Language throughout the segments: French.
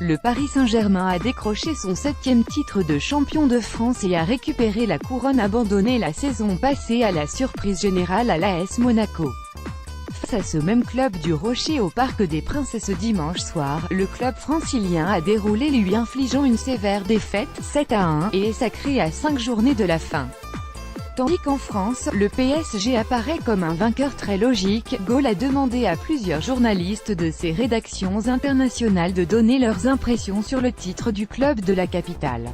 Le Paris Saint-Germain a décroché son 7e titre de champion de France et a récupéré la couronne abandonnée la saison passée à la surprise générale à l'AS Monaco. Face à ce même club du Rocher au Parc des Princes ce dimanche soir, le club francilien a déroulé lui infligeant une sévère défaite, 7-1, et est sacré à 5 journées de la fin. Tandis qu'en France, le PSG apparaît comme un vainqueur très logique. Goal a demandé à plusieurs journalistes de ses rédactions internationales de donner leurs impressions sur le titre du club de la capitale.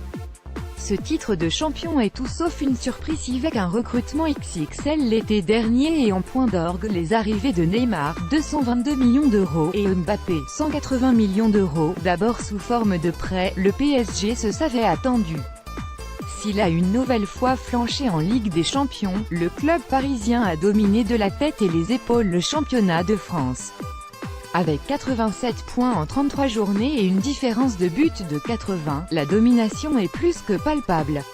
Ce titre de champion est tout sauf une surprise avec un recrutement XXL l'été dernier et en point d'orgue les arrivées de Neymar, 222 millions d'euros, et Mbappé, 180 millions d'euros. D'abord sous forme de prêt, le PSG se savait attendu. S'il a une nouvelle fois flanché en Ligue des Champions, le club parisien a dominé de la tête et les épaules le championnat de France. Avec 87 points en 33 journées et une différence de but de 80, la domination est plus que palpable.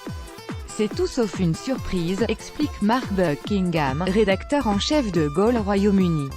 C'est tout sauf une surprise, explique Mark Buckingham, rédacteur en chef de Goal Royaume-Uni.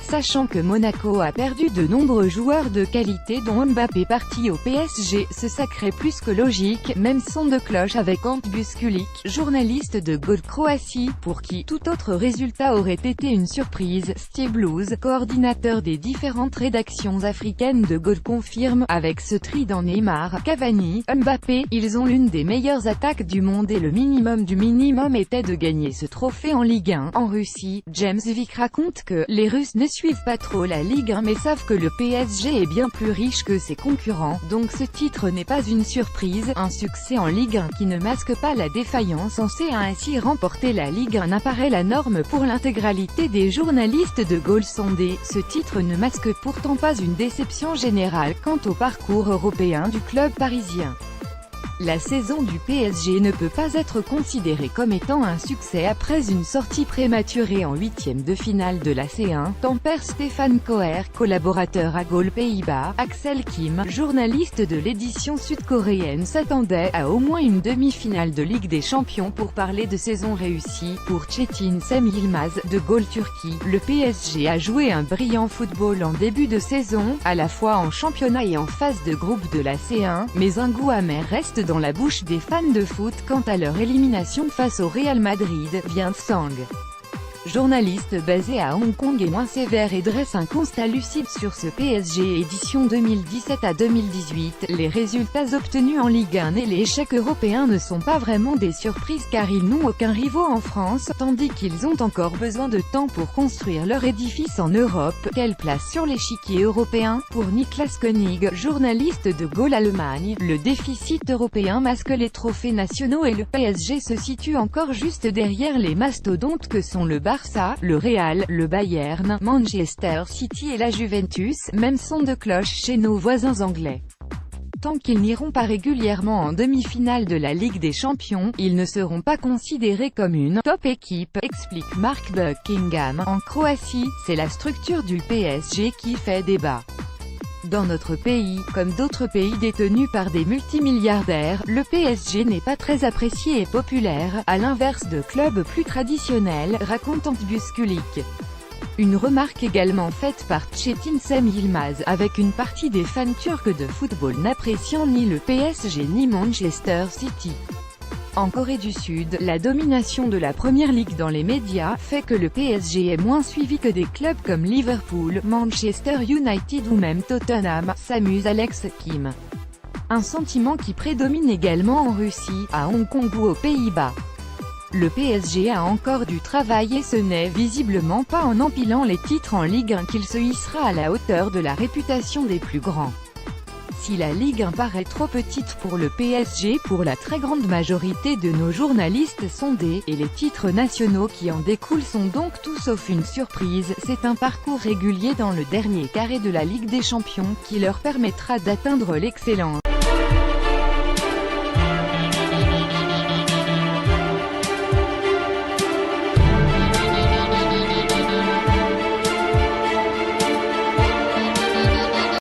Sachant que Monaco a perdu de nombreux joueurs de qualité dont Mbappé parti au PSG, ce sacré plus que logique, même son de cloche avec Ante Buskulic, journaliste de Goal Croatie, pour qui tout autre résultat aurait été une surprise. Steve Blues, coordinateur des différentes rédactions africaines de Goal confirme, avec ce trident Neymar, Cavani, Mbappé, ils ont l'une des meilleures attaques du monde et le minimum du minimum était de gagner ce trophée en Ligue 1. En Russie, James Vick raconte que les Russes ne suivent pas trop la Ligue 1 mais savent que le PSG est bien plus riche que ses concurrents, donc ce titre n'est pas une surprise. Un succès en Ligue 1 qui ne masque pas la défaillance censée ainsi remporter la Ligue 1 apparaît la norme pour l'intégralité des journalistes de Goal sondés. Ce titre ne masque pourtant pas une déception générale quant au parcours européen du club parisien. La saison du PSG ne peut pas être considérée comme étant un succès après une sortie prématurée en huitième de finale de la C1, tempère Stéphane Coher, collaborateur à Goal Pays-Bas. Axel Kim, journaliste de l'édition sud-coréenne, s'attendait à au moins une demi-finale de Ligue des Champions pour parler de saison réussie. Pour Çetin Sem Yılmaz, de Goal Turquie, le PSG a joué un brillant football en début de saison, à la fois en championnat et en phase de groupe de la C1, mais un goût amer reste dans la bouche des fans de foot quant à leur élimination face au Real Madrid, vient Sang. Journaliste basé à Hong Kong est moins sévère et dresse un constat lucide sur ce PSG édition 2017 à 2018. Les résultats obtenus en Ligue 1 et les échecs européens ne sont pas vraiment des surprises car ils n'ont aucun rival en France, tandis qu'ils ont encore besoin de temps pour construire leur édifice en Europe. Quelle place sur l'échiquier européen? Pour Niklas Koenig, journaliste de Goal Allemagne, le déficit européen masque les trophées nationaux et le PSG se situe encore juste derrière les mastodontes que sont le Barça, le Real, le Bayern, Manchester City et la Juventus, même son de cloche chez nos voisins anglais. Tant qu'ils n'iront pas régulièrement en demi-finale de la Ligue des Champions, ils ne seront pas considérés comme une « top équipe », explique Mark Buckingham. En Croatie, c'est la structure du PSG qui fait débat. Dans notre pays, comme d'autres pays détenus par des multimilliardaires, le PSG n'est pas très apprécié et populaire, à l'inverse de clubs plus traditionnels, raconte Ante Buskulic. Une remarque également faite par Çetin Sem Yılmaz, avec une partie des fans turcs de football n'appréciant ni le PSG ni Manchester City. En Corée du Sud, la domination de la Première Ligue dans les médias fait que le PSG est moins suivi que des clubs comme Liverpool, Manchester United ou même Tottenham, s'amuse Alex Kim. Un sentiment qui prédomine également en Russie, à Hong Kong ou aux Pays-Bas. Le PSG a encore du travail et ce n'est visiblement pas en empilant les titres en Ligue 1 qu'il se hissera à la hauteur de la réputation des plus grands. Si la Ligue 1 paraît trop petite pour le PSG pour la très grande majorité de nos journalistes sondés, et les titres nationaux qui en découlent sont donc tout sauf une surprise, c'est un parcours régulier dans le dernier carré de la Ligue des Champions qui leur permettra d'atteindre l'excellence.